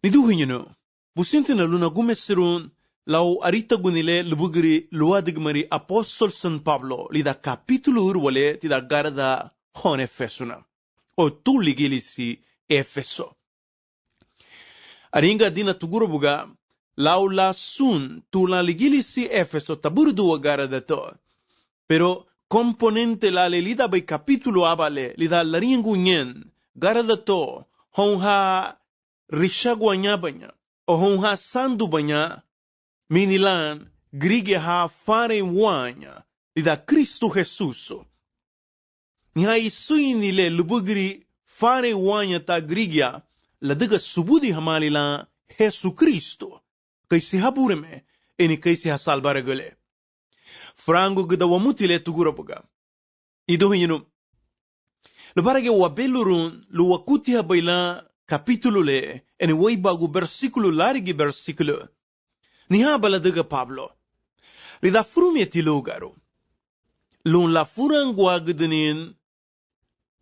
Niduhinyano, busintina luna gumesirun lau arita gunile lubugiri luadigmari apostol San Pablo lida capítulo urwale tida garda hon Efesuna. O tu ligilisi Efeso. Aringa dina tugurubuga lau la sun tu la ligilisi Efeso taburdu garda to. Pero componente la lida bay capítulo abale lida laringu nyen garda to honha rishagwanya banya o honha sandu banya minilan grige ha fare wanya lida Cristo Jesus. Niha isuini le lubugri fare wanya ta grigya ladaga subudi hamalila Jesus Cristo. Kaisi habureme eni kaisi ha salvare gale. Frango gda wamutile tugurabuga. Ido hinu. Lubarage wabelurun luwakuti habayla capítulo le eni waibagu versikulo larigi versikulo. Niha baladaga Pablo. Lida frumeti lugaru. Lun la furangwa gdanin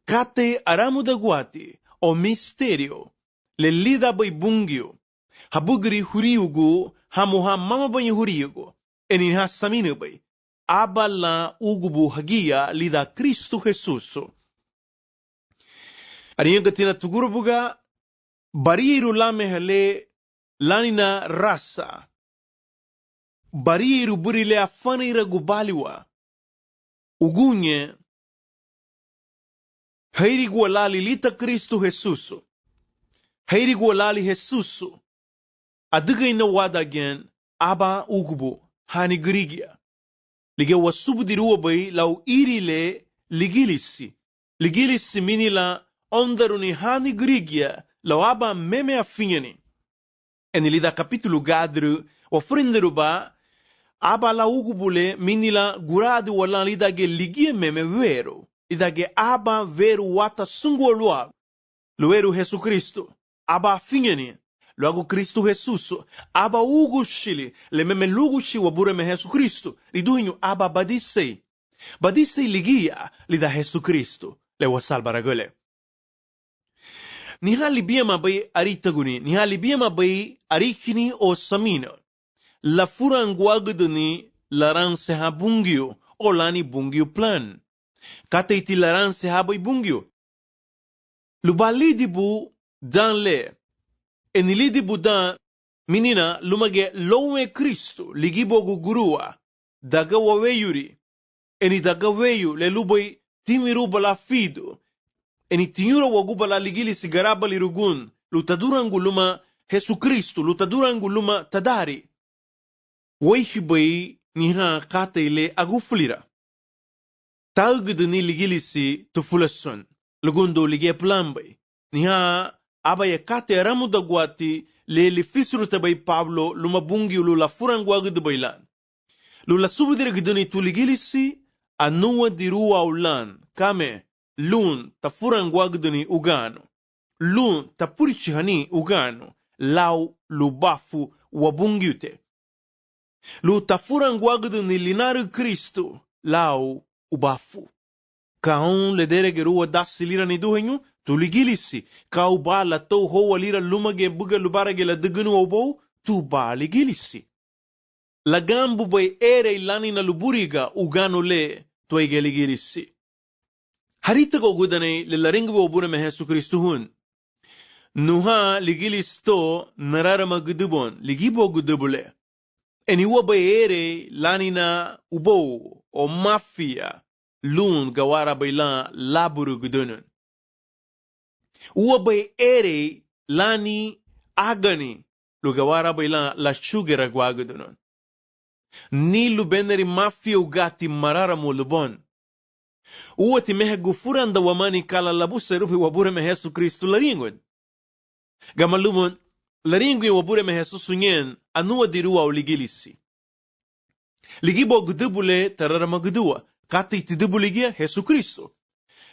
kate aramuda guati o misterio le lida bay bungyo. Habugri huriugu hamuha mama bay huriugu. Eni ha saminu bay. Abala ugubu hagia lida Cristo Jesus. Ariyan gatina tugurubuga bariru lame hale lanina rasa. Bariru burile afanira gubaliwa. Ugunye hairigwa lali lita Cristo Jesus. Hairigwa lali Jesus. Adigay na wada gen aba ugubu hani grigia. Lige wasubudiruwa bay lau irile ligilisi. Ligilisi minila ondaruni hani grigia lau aba meme afinyani. Enilida capítulo gadru wafrinderu ba aba la ugubule minila guradu wala lidage ligie meme vero. Lidage aba veru wata sungolua. Lueru Jesus Cristo. Aba afinyani. Logo Cristo Jesus, aba ugu shili, le meme lugu shi wabure me Jesus Cristo, riduhinyo aba badisei. Badisei ligia, lida Jesus Cristo, le wasalbara gole. Niha libiama bay aritaguni, niha libiama bay arikini o samina. La furangwagduni laran seha bungyo, o lani bungyo plan. Kata iti laran seha bay bungyo. Lubalidibu dan le. Enilidi budan minina lumage lowe Cristo ligibogu gurua daga waweyuri eni daga weyu le luboy timiru bala fido eni tinyura wagu bala ligili sigaraba lirugun lutadurangu luma Jesus Cristo lutadurangu luma tadari weihibai niha kata ile aguflira tagduni ligili si tufulason lugundo ligie plambay niha aba ye kate ramuda guati le fisru tabay Pablo lumabungi lula furangwagd baylan. Lula subidire gduni tuligilisi anuwa dirua ulan kame lun ta furangwagduni ugano. Lun ta purichihani ugano lau lubafu wabungiute. Lu ta furangwagduni linaru Cristo lau ubafu. Kaon le dere gerua dasilira ni duhenyu tu ligilisi kau ba la to ho alira lumage buga lubarage la degunu obo tu ba ligilisi la gambu bay ere ilani na luburiga ugano le to ligilisi harita go gudane le laringu obure me Jesus Cristo hun nuha ligilisto narara magdubon ligibo gudubule eni wo bay ere lani na ubo o mafia lun gawara baylan laburu gudunun Uwabay ere lani agani lugawara baylan la shugera gwagudunon. Ni lubeneri mafia ugati marara mo lubon. Uwati mehe gufuranda wamani kala labusa rupi wabure me Jesus Cristo laringod. Gamalumon laringwe wabure me Jesus unyen anuwa dirua uligilisi. Ligibo gudubule tarara magudua kati itidubuligia Jesus Cristo.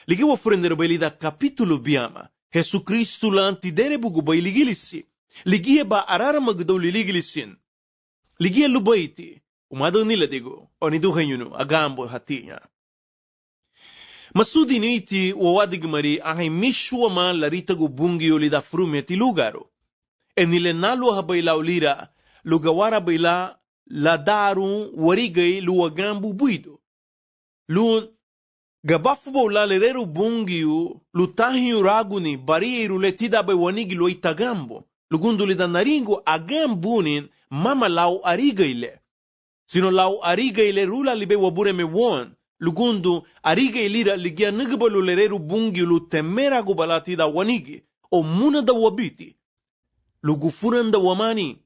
Ligiwa furendero baylida capítulo biama. Jesus Cristo la antidere bugu bay ligilisi. Ligie ba arara magdaw liligilisin. Ligie lubayti. Umado nila digo. O niduhanyunu agambo hatinya. Masudi niti wawadig mari ahay mishwa ma laritagu bungyo lida frumeti lugaro. enile nalu habayla ulira, lugawara bayla la daru warigay luwagambu buido. Lu gabafu bawla lereru bungiu, lutahiu raguni bariru letida bay wanigi lo itagambo. Lugundu lida naringo agambunin mama lau arigayle. Sino lau arigayle rula libe wabure me won. Lugundu arigaylira ligia nigbalu lereru bungiu lu temera gubalatida wanigi. O muna da wabiti. Lugufuran da wamani.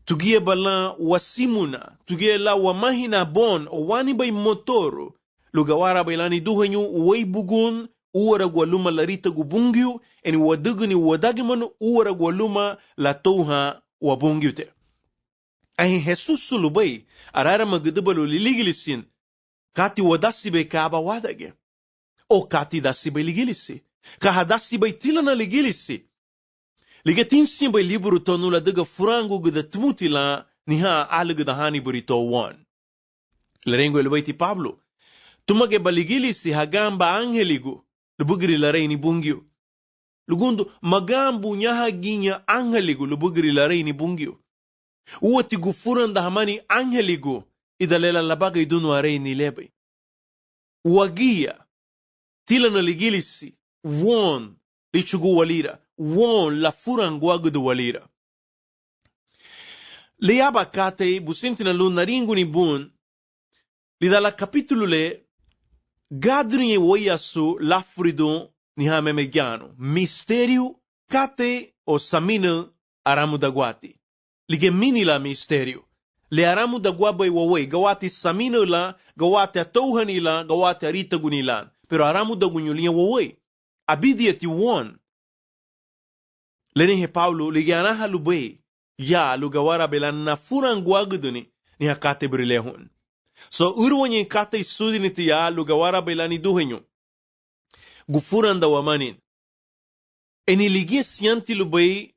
Tugie bala wasimuna. Tugie la wamahina bon o wani bay motoru. Lugawara bailani duhanyu uway bugun. Uwara gwaluma larita gubungyu. Eni waduguni wadagiman uwara gwaluma la touha wabungyu te. Ahin Jesus sulubay. Arara magdabalu liligilisin. Kati wadasibe kaaba wadage. O kati dasibe ligilisi. Kahadasibe tilana ligilisi. Ligatinsin bay liburu tonula daga furangu gada tumutila niha alagada hani burito wan. Larengo elebaiti Pablo. Tumage baligilisi hagamba angeligu. Lubugri lareni bungyo. Lugundu magambu nyaha ginya angeligu lubugri lareni bungyo. Uwati gufuran da hamani angeligu idalela labaga idunu areni lebe. Wagia tilana ligilisi won lichugu walira. Won la furanguagu de walira. Leaba kate busintina lu naringu ni bun. Lidala capitulu le gadrinye woyasu la fridon ni hamemegano. Misteriu kate o samina aramu dagwati. Lige mini la misteriu. Le aramu dagwabai wawai gawati samina la, gawati atouhani la, gawati aritaguni la. Pero aramu dagunyulia wawai. Abidiati won. Lenihe Paulo ligianaha lubay ya lugawara belanna furanguaguduni ni hakate brilehun. So urwanyi kate sudiniti ya lugawara belani duhenyo. Gufuranda wamanin. Eni ligie sianti lubay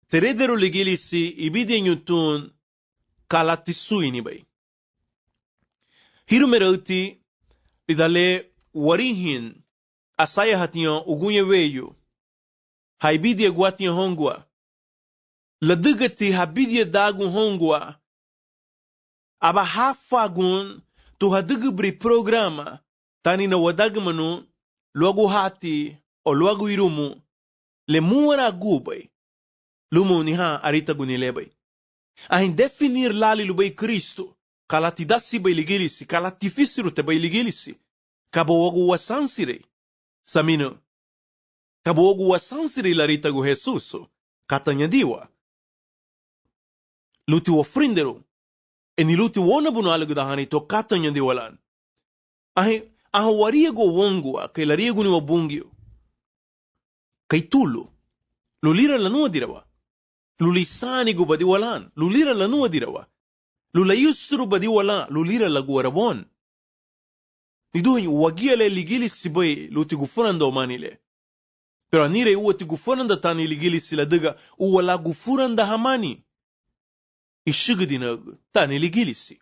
teredero ligilisi ibide nyutun kalatisuini bay. Hirumerauti lidale warihin asaya hatiyan ugunye weyo. Haibidia guatia hongwa. Ladugati habidia dagun hongwa. Aba hafagun tu hadugubri programa. Tani na wadagmanu luagu hati o luagu irumu. Le muara gubay. Lumu niha arita gunilebay. Ahin definir lali lubay Kristo. Kalatidasi bay ligilisi. Kalatifisiru te bay ligilisi. Kabo wagu wasansire. Samino. Kabuogu wasansiri larita gu Jesuso, katanyadiwa. Luti wafrinderu, eni luti wonabuno alagudahani to katanyadiwalan. Aha wariego wongua, kay lariego ni wabungyo. Kay tulu, lulira lanua dirawa. Lulisani gu badiwalan, lulira lanua dirawa. Lulayusuru badiwalan, lulira laguarabon. Niduhin, wagia le ligili sibay, luti gufurando manile. Pero anire uwa ti gufuranda tani ligilisi la daga uwa la gufuranda hamani. Ishigidinag tani ligilisi.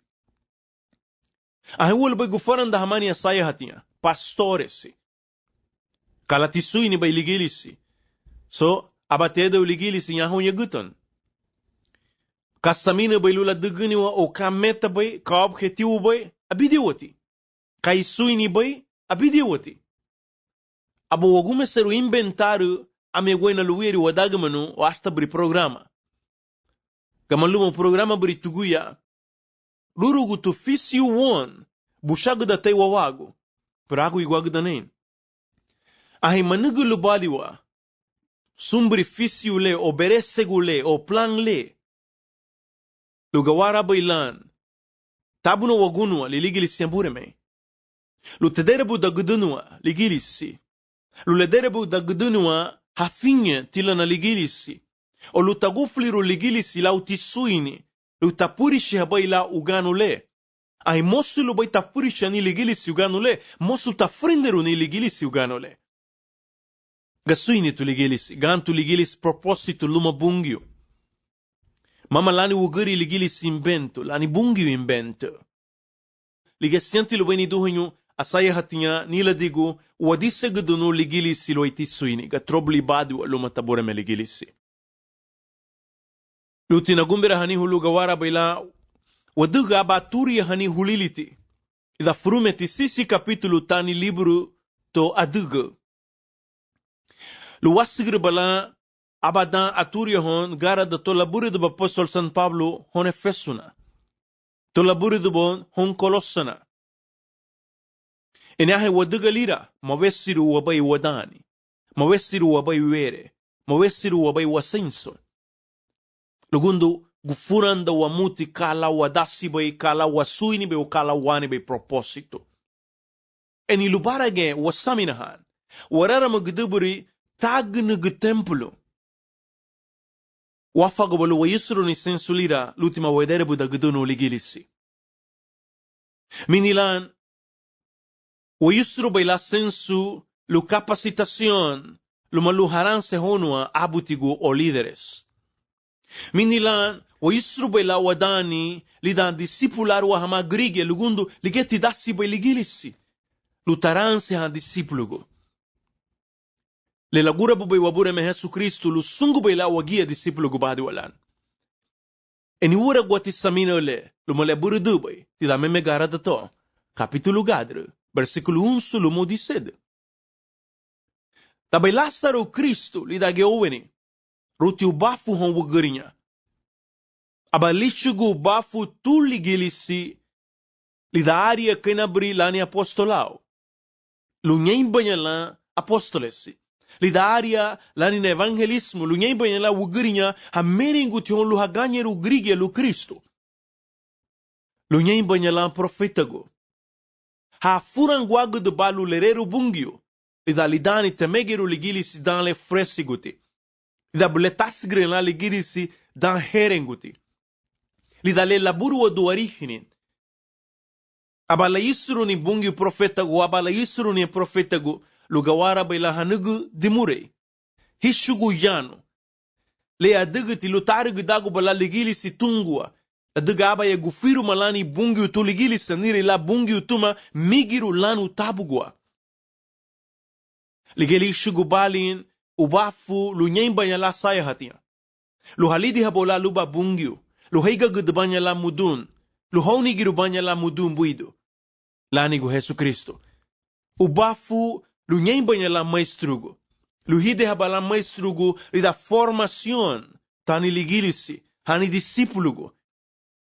Ahe uwa la bay gufuranda hamani asaya hatiya. Pastoresi. Kalatisui ni bay ligilisi. So, abateda u ligilisi yahon yagutan. Kasamina bay lula dagani wa o kameta bay, kaobjetivu bay, abidiwati. Kaisui ni bay, abidiwati. Abo wagume seru inventaru amegwena luwiri wadagamanu o hasta bri programa. Gamaluma programa bri tuguya. Lurugu tu fisiu won. Bushagu da te wawagu. Pragu iguagu da nen. Ahi manugu lubaliwa. Sumbri fisiu le o beresegu le o plan le. Lugawara bailan. Tabuno wagunua li ligilisi ambureme. Lutederebu da gudunua ligilisi. Lulederebu da gudunua hafinye tila na ligilisi. O lutagufliru ligilisi la utisuini. Lutapurishi habai la uganu le. Ai mosu lubai tapurisha ni ligilisi uganu le. Mosu tafrinderu ni ligilisi uganu le. Gasuini tu ligilisi. Gantu ligilisi proposito luma bungyo. Mama lani uguri ligilisi invento. Lani bungyo invento. Ligasianti lubai ni duhenyu. Asaya hatinya nila digu wadise gudunu ligilisi lo itisuini. Gatrobli badu aluma tabore me ligilisi. Lutinagumbira hani hulu gawara baila waduga baturi hani huliliti. Ida frumeti sisi capítulo tani livro to aduga. Luwasigir bala abadan aturia hon gara da to laburi do apostol San Pablo hon Efesuna. To laburi do bon hon Colossana. Enahe waduga lira mawesiru wabai wadani. Mawesiru wabai were. Mawesiru wabai wasenso. Lugundu gufuranda wa muti kala wadasi bai kala wasuini bai kala wani bai propósito. Eni lubarage wasaminahan. Warara magduburi tagnugu templo. Wafagabalu wa yusru ni sensulira l'ultima wedere buda gudunu ligilisi. Minilan wa yusru bai la sensu lu capacitación lu maluharan se honua abutigu o líderes. Minilan wa yusru bai la wadani lidan discipular wa hama grige lugundu ligeti dassi bai ligilisi. Lutaran se han discipulugo. Le lagura bubai wabure me Jesu Kristu lu sungu bai la wagia discipulugo badi walan. Eni ura guati samina le lu male buru dubai ti da meme gara da to. Capítulo gadre, versículo 1 sulu mo disede. Tabai Lázaro Kristu li da geoveni. Ruti u bafu hon wugurinya. Aba lichugu bafu tu ligilisi li da aria kenabri lani apostolao. Lunyen banyala apostolesi. Li da aria lani na evangelismo lunyen banyala wugurinya ha meringu tion lu ha ganyeru grige lu Kristo. Lunyen banyala profetago. Ha furanguago de balu lereru bungio. Li da lidani temegeru ligilisi dan le fresiguti. Li da buletasgre la ligilisi dan herenguti. Li da le laburu do origine. Abala yisru ni bungi profetago, abala yisru ni profetago, lugawara baila hanugu dimure. Hishugu yano. Le adugu ti lutarigu dagu bala ligili si tungua. Adugu aba ya gufiru malani bungi utu ligili saniri la bungi utuma migiru lanu tabugua. Ligeli shugu balin ubafu lunyemba ya la saya hatia. Luhalidi habola luba bungiu. Luhaiga gudbanya la mudun. Luhoni girubanya la mudun buido. Lanigo Jesu Kristo. Ubafu lunyembanya la maestrugo. Luhide habala maestrugo lida formación tani ligilisi, hani discípulugo.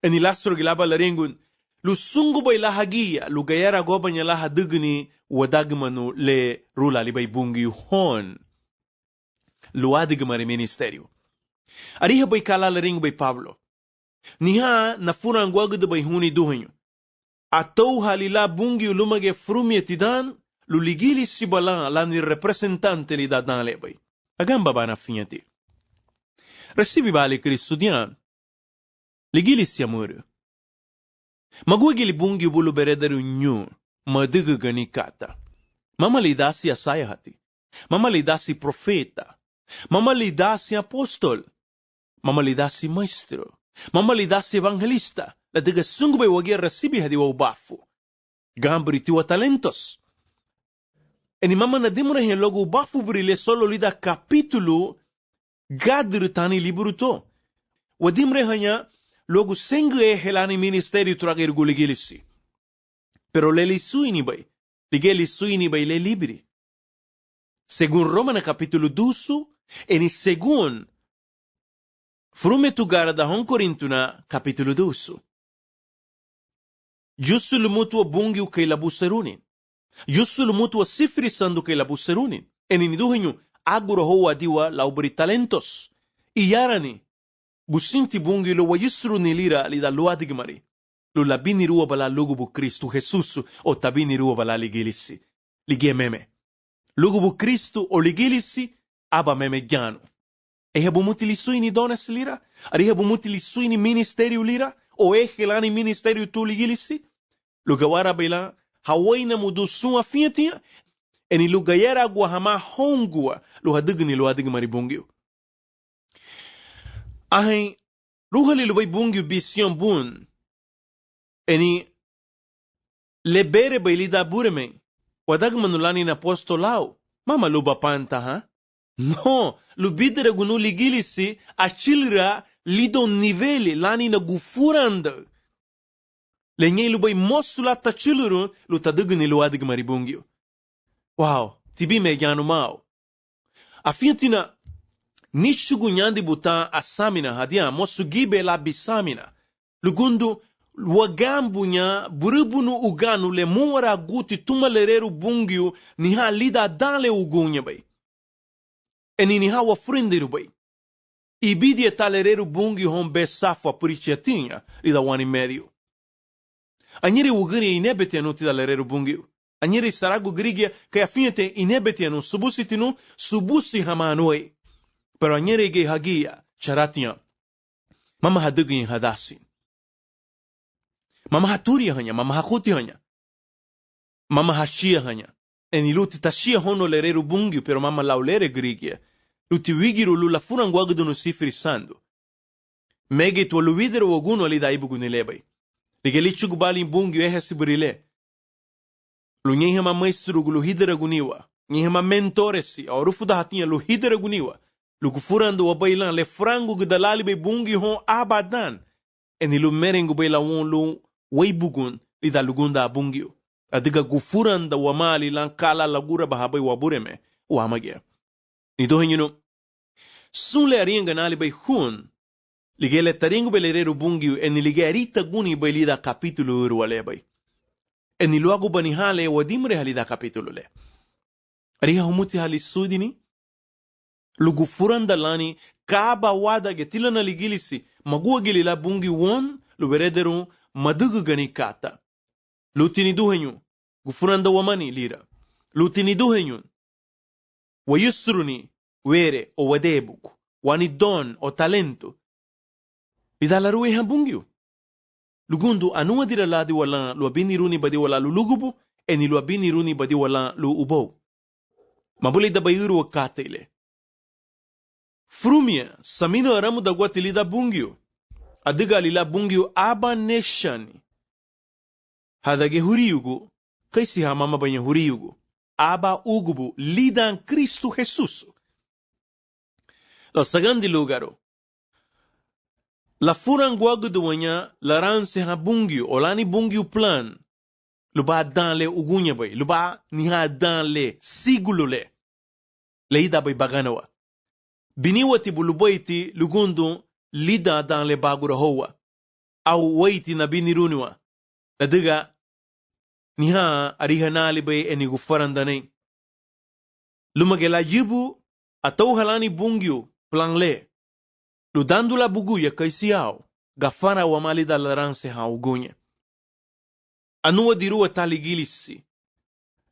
Eni lastro gilaba larengun, lusungu bay la hagia, lugayara gobanya la hadugni wadagmanu le rula libay bungi hon. Luadigmari ministerio. Ariha bay kala larengu bay Pablo. Niha na furanguago de bay huni duhenyo. Atou halila bungi ulumage frumie tidan, luligili sibalan la ni representante li dadan lebay. Agamba ba na finyati. Recibi bali Cristo dian. Ligili si amore. Maguigili bungi bulu beredaru nyu, madugu gani kata. Mama li dasi asaya hati. Mama li dasi profeta. Mama li dasi apostol. Mama li dasi maestro. Mama li dasi evangelista. La diga sungu bay wagi recibi hadi wa ubafu. Gambri tiwa talentos. Eni mama na dimura hin logo ubafu brile solo lida capítulo gadru tani libru to. Wa dimre hanya logo sengu helani ministério tragir guligilisi. Pero le lisuini bay. Lige lisuini bay le libri. Según Romana capítulo 2, eni según frume tu gara da hon Corintuna capítulo 2. Giusto lu mutua bungi u kay labuserunin. Giusto lu mutua sifri sandu kay labuserunin. Eniniduhinyo aguro hoa diwa laubri talentos. Iyarani. Businti bungi lo wayisru ni lira li da luadigmari. Lo labini rua bala lugubu Kristu Jesus o tabini rua bala ligilisi. Ligie meme. Lugubu Kristu o ligilisi aba meme giano. Ehebu mutilisuini donas lira? Arihebu mutilisuini ministeriu lira? O ehelani ministeriu tu ligilisi? Lugawara bela hawaina mudu sua fiatia? Eni lugayera guahama hongua luhadugni luhadigmari bungiu. Ahen ruhali lubay bungiu bision bun. Eni lebere bailida bureme. Wadagmanulani na apostolao. Mama luba panta ha? No, lubidere gunu ligilisi achilira lido nivele lani na gufuranda. Lenye lubay mosula tachiluru lu tadugni lu adig maribungyo. Wow, tibi me gyanu mao. Afiatina nishugu nyandi buta asamina hadia mosugibe la bisamina. Lugundu wagambunya burubunu uganu le muara guti tumalereru bungyo niha lida dale ugunya bay. Eni niha wafrindiru bay. Ibidi talereru bungyo hon besafwa purichiatinha lida wani medio. Anyeri ugiri inebetianu tidalereru bungyo. Anyeri saragu grigia kaya fiente inebetianu subusitinu subusi hamanuei. Pero anyeri ge hagia charatia. Mama hadugi hadasi. Mama haturi hanya, mama hakuti hanya. Mama hashia hanya. Eni luti tashia hono lereru bungyo pero mama laulere grigia. Luti wigiru lula furangu agudunu sifri sandu. Mege tu luvidero woguno alida ibugunilebay. Ligelichugu bali bungyo ehe siburile. Lu nyehema maestru lu hidera guniwa. Nyehema mentoresi au rufuda hatinha lu hidera guniwa. Lu kufurando wabailan le frangu gudalali be bungyo hon abadan. Eni lu merengu baila won lu weibugun lida lugunda bungyo. Adiga gufuranda wamali lan kala lagura bahabay wabureme wamagya. Nito henyuno. Sunle arienga nali bay hun. Ligele taringu belereru bungyo eni ligerita guni bay lida kapitulo urwale bay. Eni luagu banihale wadimre halida kapitulo le. Ariha humuti hali sudini. Lugu furanda lani kaaba wada getilana ligilisi magua gilila bungyo won luberederu madugu gani kata. Lutini duhenyu gufuranda wamani lira. Lutini duhenyu wayusruni were o wadebuku wani don o talento. Idalaruwe hambungyo. Lugundu anuwa dira ladi wala luabini runi badi wala lulugubu eni luabini runi badi wala lu ubou. Mabuli dabayuru wakata ile. Frumia samino aramu dagwati lida bungyo. Adiga lila bungyo aba neshani. Hadage huriyugu kaisi hamama banya huriyugu. Aba ugubu lidan Cristo Jesus. La sagandi lugaro. La furangu aguduwanya laranse ha bungyo olani bungyo plan. Luba danle ugunya bay. Luba niha danle sigulule. Leida bay baganawa. Biniwati bulubayti lugundu lida danle bagura hoa. Au waiti na biniruniwa. Ladiga niha arihanali bay eni gufarandane. Lumagela yibu atau halani bungyo plangle. Ludandula buguya kaisiao gafara wamali da laranse ha ugunya. Anuwa diruwa taligilisi.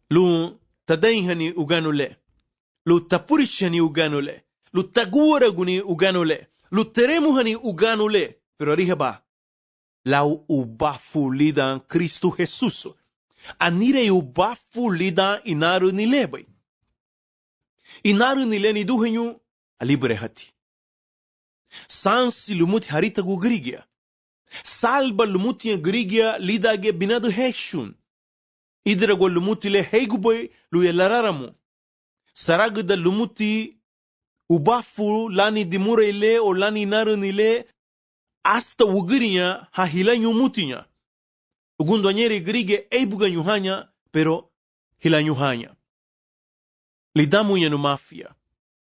Lu tadainhani uganule. Lu tapurishani uganule. Lu taguara guni uganule. Lu teremuhani uganule. Pero arihaba. Lau ubafu lidan Cristo Jesus. Anire ubafu lidan inaru nilebay. Inaru nile ni duhenyu alibrehati. Sansi lumuti harita gu grigia. Salba lumuti grigia lidage binadu heshun. Idra go lumuti le heiguboy lu yelararamu. Saragda lumuti ubafu lani dimure ile o lani naru nile asta ugrinya ha hilanyu mutinya. Ugundu anyeri grige eibuga nyuhanya pero hilanyuhanya. Lidamu yenu mafia.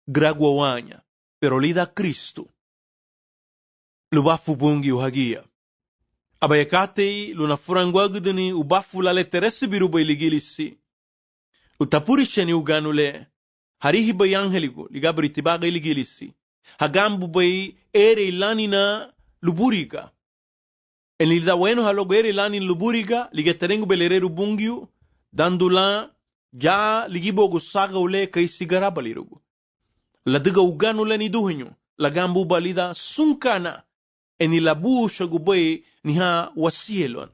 Gragwa wanya. Pero lida Cristo. Lubafu bungi uhagia. Abayakatei lunafurangwaguduni ubafu lale teresi biruba iligilisi. Utapurishani uganule. Harihi bay angeligu ligabri tibaga iligilisi. Hagambu bay ere ilanina luburiga. En lida weno halogo ere ilanin luburiga ligeterengu belereru bungiu. Dandula ya ligibogu saga ule kaisi garabalirugu. Ladiga uganule ni duhenyu. Lagambu balida sunkana. Eni labu shagubay niha wasielon.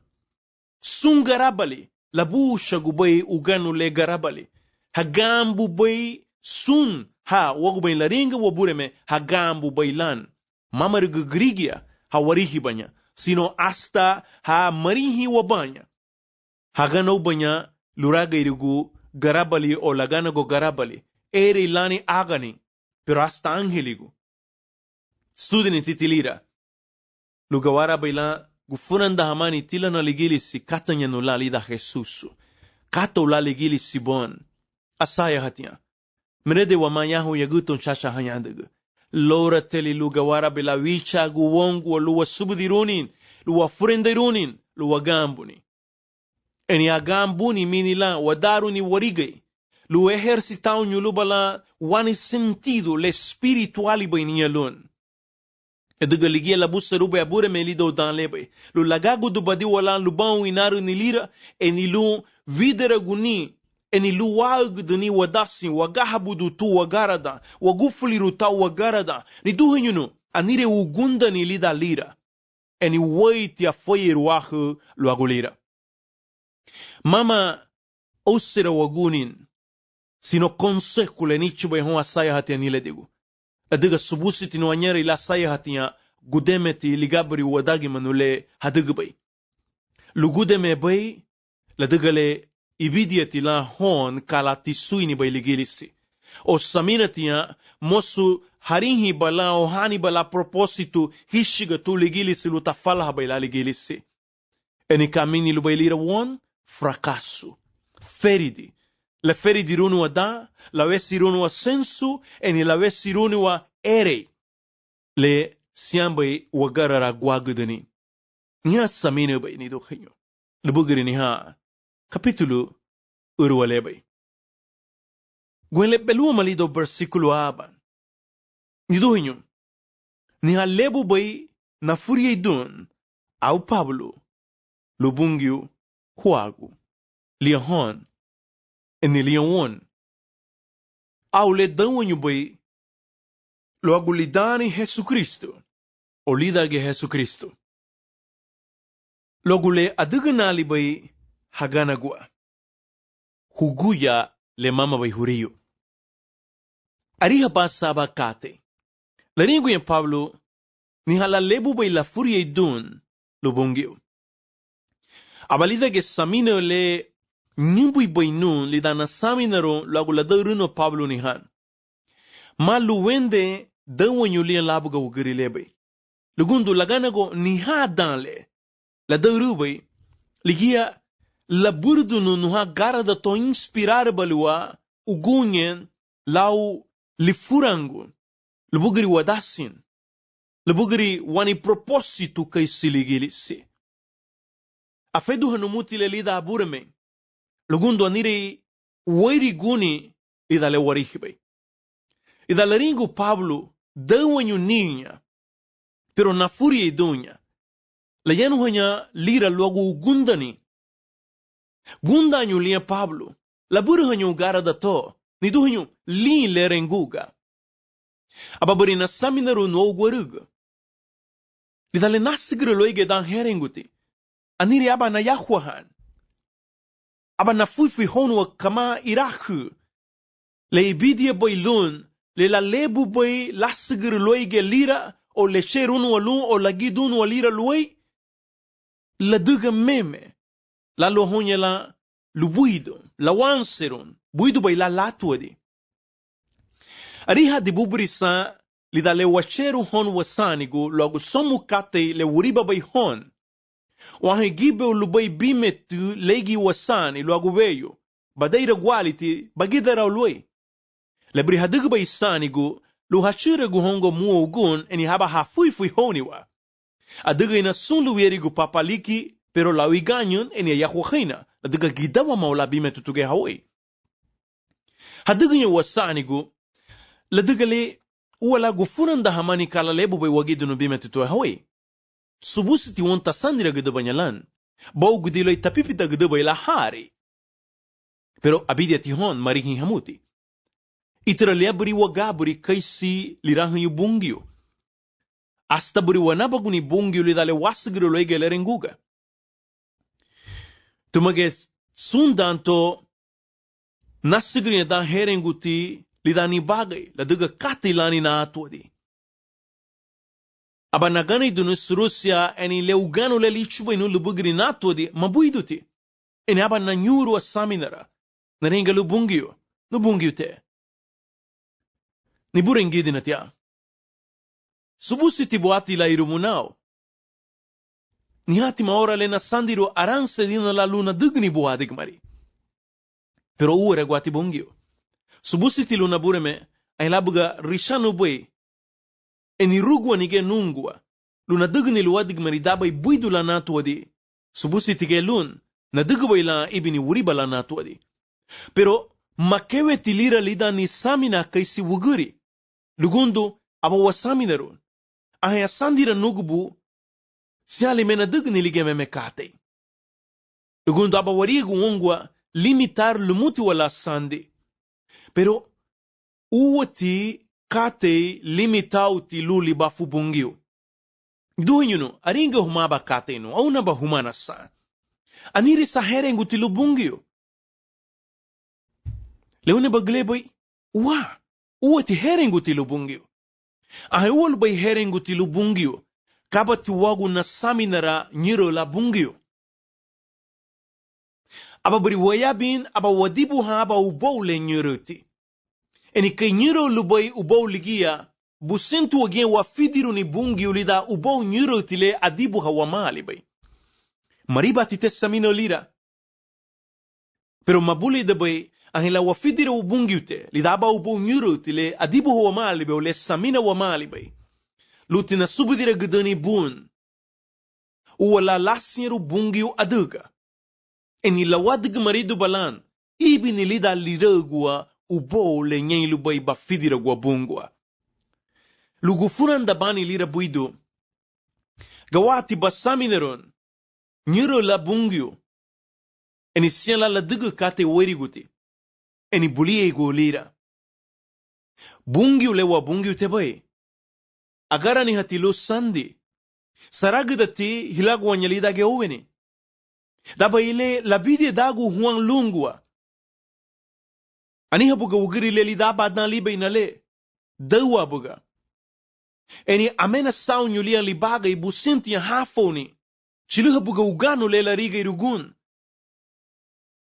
Sun garabali. Labu shagubay uganule garabali. Hagambu bay sun ha wagubay laringa wabureme hagambu baylan. Mamarigu grigia ha warihi banya. Sino hasta ha marihi wabanya. Hagano banya luraga irigu garabali o laganago garabali. Ere ilani agani. Pero hasta angeligu. studi ni titilira. Lugawara baila gufuranda hamani tila na ligili si katanya no lalida Jesusu. Kato la ligili si bon. Asaya hatia. Merede wa mayahu yaguton shasha hayandagu. Lora teli lugawara baila wicha guwongu wa luwa subudirunin. Luwa furenderunin. Luwa gambuni. Eni agambuni minila wadaruni warigay. Lu ejercitau nyulubala wani sentido le spirituali bainiyalun. Eduga ligia la busa rube abure melido dan lebe. Lu lagagu du badi wala lubang inaru nilira eni lu videra guni eni lu wag duni wadasi wagahabu du tu wagarada wagufuli ruta wagarada ni duhenyunu anire ugunda ni lida lira eni waiti afoye ruahu lu agulira. Mama osera wagunin sino consejo le nicho behon asaya hatia nile digu. Adiga subusiti no anyere ila asaya hatia gudemeti ligabri wadagi manule hadiga bay. Lugudeme bay la digale ibidiati la hon kala tisuini bay ligilisi. O saminatia mosu harinhi bala o hani bala propositu hishiga tu ligilisi lutafala bay la ligilisi. Eni kamini lubaylira won fracasso. Feridi. La feridi runu wa da, la vesi runu wa sensu, eni la vesi runu wa ere. Le siambay wa garara guagudani. Niha samine bay ni do khinyo. Lebugiri niha. Kapitulu urwale bay. Gwenle belua malido versikulo aban. Ni do khinyo. Niha lebu bay na furie dun. Au Pablo. Lubungyo. Huagu. Liahon. Eni liawon. Au le danwanyu bay. Lo agulidani Jesu Cristo. O lidage Jesu Cristo. Lo agule aduganali bay haganagua. Huguya le mama bay huriyo. Ariha pasaba kate. Laringo ya Pablo. Ni halalebu bay la furia dun. Lo bongyo. Abalida ge samina le nimbu boinun li dana saminaro lo aguladaruno Pablo nihan. Ma luwende dawanyu li labuga ugirilebe. Lugundu laganago niha danle. La darubay ligia la burdunu nuha garada to inspirar balua ugunyen lau lifurangu. Lubugri wadasin. Lubugri wani propositu kay siligilisi. Afedu hanumuti le lida abureme. Lugundu anire wairi guni lida le warihibay. Ida laringu Pablo dawanyu niña. Pero na furia idunya. Layanu hanya lira luagu gundani. Gunda nyu lia Pablo. Laburu hanyu garada to. Nidu hanyu li lerenguga. Ababari na saminaru no guaruga. Lidale nasigre loige dan herenguti. Aniri aba na yahuahan. Aba na fuifui honua kama irahu. Le ibidia boilun. Le la lebu boi lasigre loige lira. O le sherunu walun o lagidunu walira luai. La duga meme. La lohonya la lubuido. La wanseron. Buido bay la latuadi. Ariha di bubrisa li da le washeru hon wasanigu logo somu kate le wuriba bay hon. Wahe gibe o lubay bimetu legi wasani logo veyo. Badeira gualiti bagidara ulwe. Le brihaduga bay sanigu lu hashira gu hongo muo ugun eni haba hafuifui honiwa. Aduga ina sun luwerigu papaliki, pero la wiganyon eni ayahuahina. Aduga gidawa maula bime tutuge hawe. Haduga nya wasanigu, laduga le uwala gufuranda hamani kala lebu bay wagidunu bime tutuge hawe. Subusiti wonta sandira gidaba nyalan. Bau gudilo itapipita gidaba ila hari. Pero abidia tihon marihin hamuti. Itiralia beri wagaburi kaisi lirahan yu bungyo. Hasta beri wanabaguni bungyo li dale wasigiro loige lerenguga. Tumage sundanto nasigri dan herenguti li dani bagay la duga katilani na atwadi. Aba nagani dunus Rusya eni leugano le lichuba inu lubugri na atwadi mabuiduti. Eni aba na nyuru asaminara. Naringa lubungyo. Lubungyo te. Ni burengidi na tiya. subusi tibuati la irumunao. Nihati maora le na sandiro aranse dina la luna dugni buadig mari. Pero uere guati bongio. Subusi ti luna bureme, ay labuga rishanu bwe. Eni rugwa nige nungwa. Luna dugni luadig mari dabay buidu la natuadi. Subusi tige lun, na dugway la ibini uriba la natuadi. Pero makewe tilira lida ni samina kaisi wuguri. Lugundo, aba wasamina ron. Ahaya sandira nugubu, siali mena dugni ligeme mekate. Lugundo aba warigu ongwa, limitar lumuti wala sandi. Pero, uwati kate limitauti luli bafu bungio. Duhinyuno, aringa humaba kate no, au naba humana sa. Aniri sa herengu tilu bungio. Leone bagleboy, uwati herengu tilu bungio. Ahe uwal bay herengu tilu bungio. Kabati wagu na saminara nyiro la bungio. Aba beri wayabin, aba wadibu ha aba ubaw le nyiroti. Eni kay nyiro lubay ubaw ligia, busentu wagien wafidiru ni bungi ulida ubaw nyiroti le adibu ha wamali bay. Mariba tite samino lira. Pero mabuli de bay, ahila wafidiru ubungi ute, lida aba ubaw nyiroti le adibu ha wamali bay, le samina wamali bay. Lutina subidira gudani bun. Uwala lasnyeru bungi u aduga. Eni lawadig maridu balan, ibi nilida liragua ubo le nyen lubay bafidira gua bungwa. Lugufuran dabani lira buido. Gawati basamineron, nyiro la bungyo. Eni siala la dugu kate weriguti. Eni bulie go lira. Bungyo lewa bungyo tebay. Agara ni hatilo sandi. Saragdati hilagwa nyalida geoweni. Daba ile labide dagu huang lungwa. Ani habuga ugiri le li daba adna libe inale. Dawa buga. Eni amena sao nyulia li baga ibu sinti ya hafoni. Chilu habuga ugano le la riga irugun.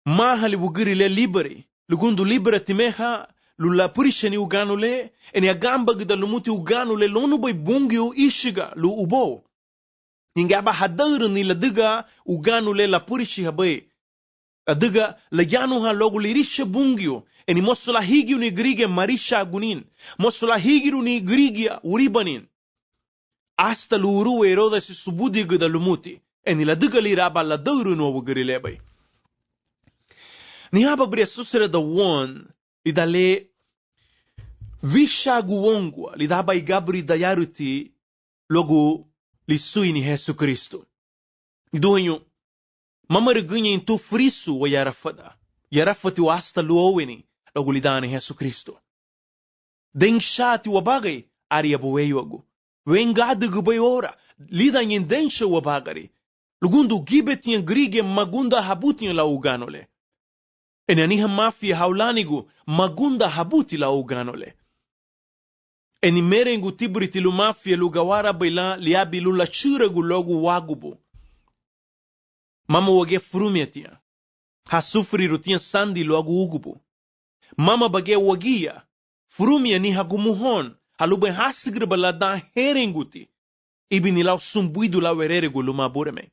Mahali ugiri le liberi. Lugundu libera timeha. Lula purisheni ugano le. Eni agamba gida lumuti ugano le lonu bay bungyo ishiga lu ubo. Ningaba hadar ni ladiga uganu le la purishi habe. Adiga la yanu ha logu lirisha bungyo. Eni mosula higyu ni grige marisha agunin. Mosula higyu ni grigia uribanin. Hasta luru eroda si subudi gida lumuti. Eni ladiga liraba la dauru no wugiri lebay. Ni haba bria susere da won. Lidale visha guongwa. Lidaba igabri dayaruti logu lisui ni Yesu Kristo. Duhenyo, mamarigunya intu frisu wa yarafada. Yarafati wa hasta luoweni, lagulidani Yesu Kristo. Denshati wa bagay, ari abuweyo agu. Wengadi gubay ora, lida nyen densha wa bagari. Lugundu gibet nyen grige magunda habuti nyen la uganole. Enaniha mafia haulanigu, magunda habuti la uganole. Eni merengu tiburiti lumafia lugawara baila liabi lula chiragu logu wagubu. Mama wage frumiatia. Hasufri rutia sandi logu ugubu. Mama bage wagia. Frumia ni hagumuhon. Halube hasigri balada herenguti. Ibi nilaw sumbuidu la wereregu lumabureme.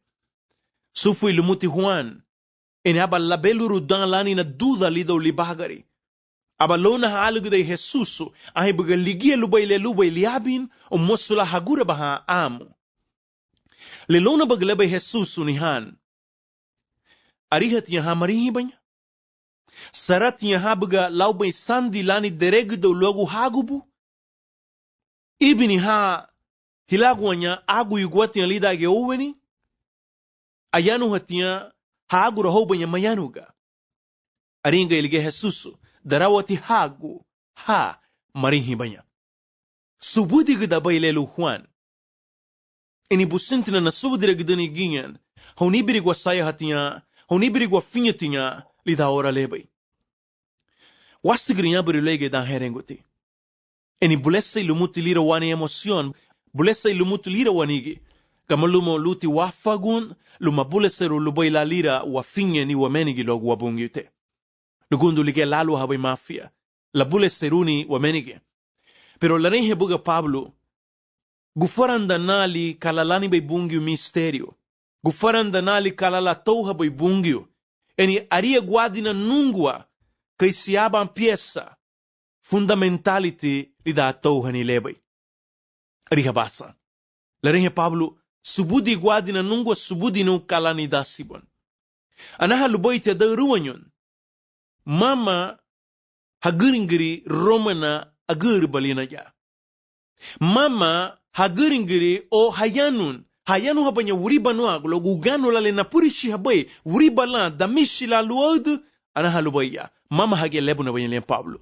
Sufui lumuti Juan. Eni haba labeluru dan lani na duda lido libagari. Aba lona haalugu de Jesusu, ahi buga ligia lubay liabin, o mosula hagura baha amu. Le lona baga lebay Jesusu ni han. Arihat yaha marihi banya? Sarat yaha buga laubay sandi lani deregu do logu hagubu? Ibini ha hilagwanya agu yugwati lida geoweni? Ayanu hatia hagura hobanya mayanuga. Aringa ilige Jesusu. Darawati hagu, marihi banya. Subudi gida bailelu Juan. Eni busintina na subudira gidani ginyan, haunibiri gwa saya hatinya, haunibiri gwa finyatinya, lida ora lebay. Wasigri biri lege dan herenguti. Eni bulesa ilumuti lira wani emosyon, bulesa ilumuti lira wanigi, kamalumo luti wafagun, lumabulesero lubay la lira wafinya ni wamenigi logu wabungyute. Lugundu lige lalu habay mafia. La bule seruni wa menige. Pero la reje buga Pablo. Gufaranda nali kalalani bay bungiu misterio. Gufaranda nali kalala touha bay bungiu. Eni aria guadina nungua kay siabang piesa fundamentality lida touha ni lebay. Ariha basa. Larinha Pablo, subudi guadina nungua subudi no kalanida sibon. Anaha luboy te da ruwanyon. Mama hagiringiri romana agir balina ja. Mama hagiringiri o hayanun. Hayanu habanya wuriba no aglo gugano lale na purishi habay wuriba la damishi la luad anaha lubaya. Mama hage lebu na bayan Pablo.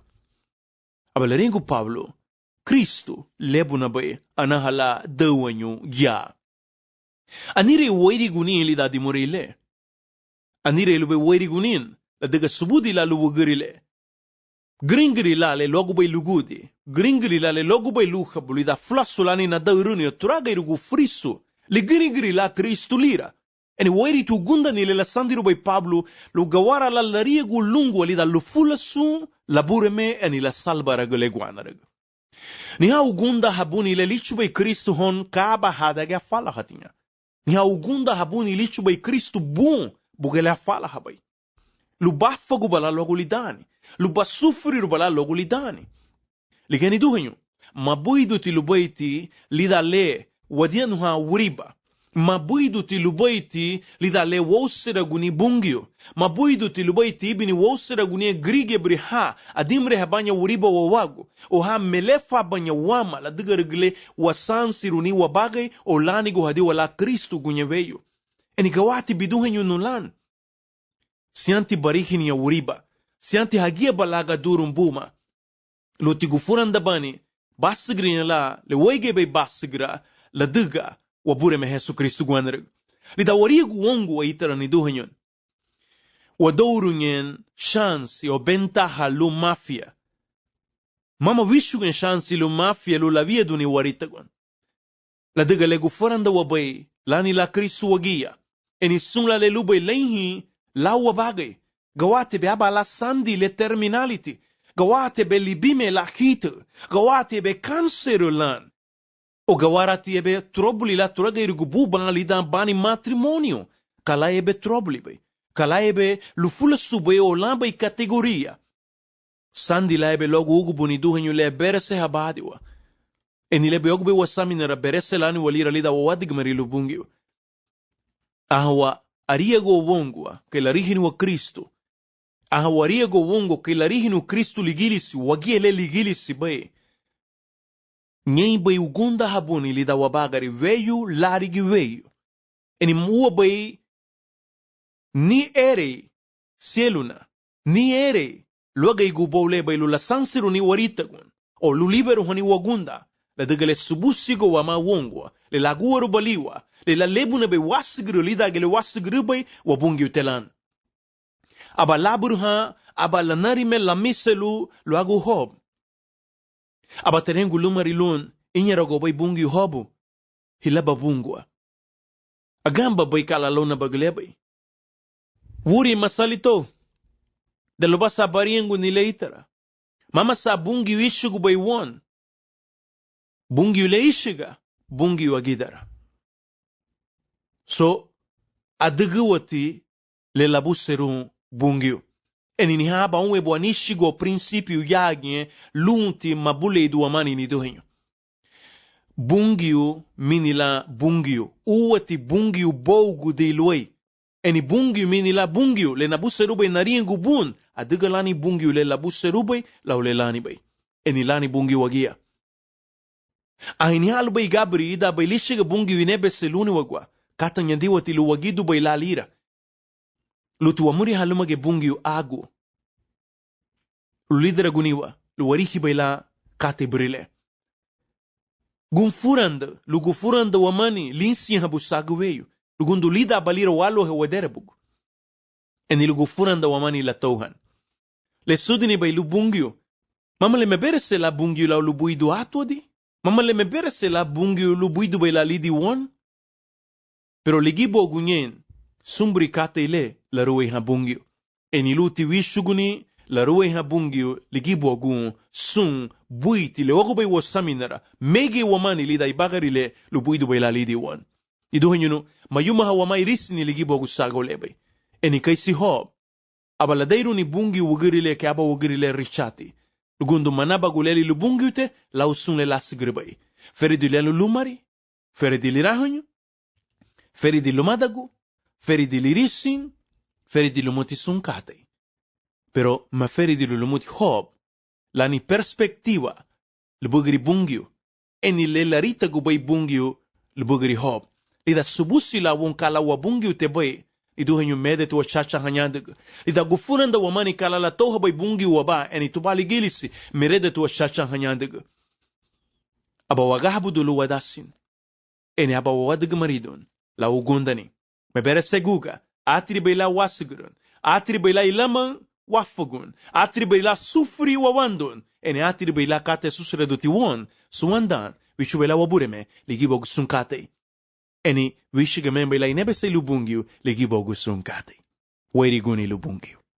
Abalaringu Pablo, Kristo lebu na bay anaha la dawanyo ya. Anire wairi gunin li da di morile. Anire lube wairi gunin la daga subudi la lubugirile. Gringri la le logu bay lugudi. Gringri la le logu bay luhabuli da flassulani na dauruni o turaga irugu frisu. Le gringri la Kristo lira. Eni wairi tu gunda ni le la sandiru bay Pablo lu gawara la lariegu lungu ali da lu fulasu la bureme eni la salbaraga le guanaraga. Ni ha ugunda habuni le lichu bay Kristo hon kaba hadaga fala hatinha. Ni ha ugunda habuni lichu bay Kristo bun bugele fala habay. Lu bafagu bala logo lidani. Lu basufri bala logo lidani. Ligani duhenyo. Mabuidu ti lubaiti lidale wadianu ha wuriba. Mabuidu ti lubaiti lidale wosera guni bungio. Mabuidu ti lubaiti ibini wosera guni grige briha adimre habanya wuriba wawago. O ha melefa banya wama la digargle wasansiruni wabagay o lanigo hadi wala Kristo gunyeveyo. Eni gawati biduhenyo nulan. Sianti barihini ya wuriba. Sianti hagia balaga durumbuma. Lo tigufuran dabani. Basigri la le wege basigra la diga wabure me Jesu Kristo guanreg. Lida warigu wongu wa itara ni duhenyon. Wadorungen shansi o bentaha lo mafia. Mama wishugen shansi lo mafia lo la via duni waritagon. La diga le gufuran da wabay lani la Kristo wagia. Eni sumla le lubay lenhi lawa bagay. Gawate be aba la sandi le terminality. Gawate be libime la hit. Gawate be cancer lan. O gawarati ebe trobli la turaga irgubu bali dan bani matrimonio. Kala ebe trobli be. Kala ebe lufula sube o lamba i kategoria. Sandi la ebe logo ugu buni duhenyu le berese habadiwa. Eni lebe ogbe wasaminera berese lani walira lida wawadigmari lubungiwa. Ahwa ariego wongwa ke la riginu wa Kristo. Ahwa ariego wongo ke la riginu Kristo ligilisi wagiele ligilisi be. Nyei bay ugunda habuni lida wabagari veyu larigi veyu. Eni muwa bay ni ere sieluna. Ni ere luaga igubole bay lula sansiru ni waritagun. O luliberu hani wagunda. La degale subusigo wa ma wongwa. Le laguaru baliwa. Le la lebu na be wasigru lida gele wasigru bay wabungi utelan. Aba laburu ha aba lanari me la miselu luagu hob. Aba terengu lumarilun inyarago bay bungi hobu hilaba bungwa. Agamba bay kalalona baglebay. Wuri masalito. Daloba sa bariengu nileitara. Mama sa bungi wishugu bay won. Bungi uleishiga bungi wagidara. So, adiguwati le labuseru bungiu. Eni haba unwe buanishigo princípio yagye lunti mabule du amani ni dohenyo. Bungiu minila bungiu. Uwati bungiu bogu de luei. Eni bungiu minila bungiu le nabuserube nariengu bun. Adigalani bungiu le labuserube laulelani bay. Eni lani bungiu wagia. Ahini halu bay gabri ida bay lishiga bungiu inebe seluni wagwa. Kata nyandiwati luwagidu bay lalira. Lutuamuri halumage bungiu agu. Lulidra guniwa, luwarihi bayla kate brile. Lugufuranda wamani linsi habusagu veyu. Lugundu lida balira walo hewedere bugu. Eni lugufuranda wamani la tohan. Le sudini bay lubungio. Mama le meberese la bungio la lubuidu atwadi. Mama le meberese la bungio lubuidu bay la lidi won. Pero ligibo gunyen, sumbri kate ile la ruwe ha bungio. Eni luti wishuguni la rue ha bungiu ligibo gun sun buiti le ogo bay wasaminara mege wamani lida ibagari le lu buidu bay la lidi wan idu hanyunu mayuma ha wamai risni ligibo gu sago lebay eni kai si hob abala dairu ni bungi wugiri le ke aba wugiri le richati lugundu manaba guleli lu bungiute la usun le lasigri bay feri di le lumari feri di lirahanyu feri di lumadagu feri di lirisin feri di lumuti sunkatei pero ma feri di lumuti hob la ni perspektiva le bugri bungiu eni le larita gu bay bungiu le bugri hob ida subusi la won kala wa bungiu te bay idu hanyu mede tu chacha hanyandeg ida gufuranda wa mani kala la toha bay bungiu wa ba eni tubali gilisi merede tu chacha hanyandeg aba wagahabu dulu wadasin eni aba wadag maridon la ugundani mebere seguga atri bay la wasigurun atri bay la ilaman wafagun atri bay la sufri wawandon eni atri bay la kate susreduti won suwandan wichu bay la wabureme ligibog sunkate eni wishige men bay la inebe se lubungiu ligibog sunkate wairiguni lubungiu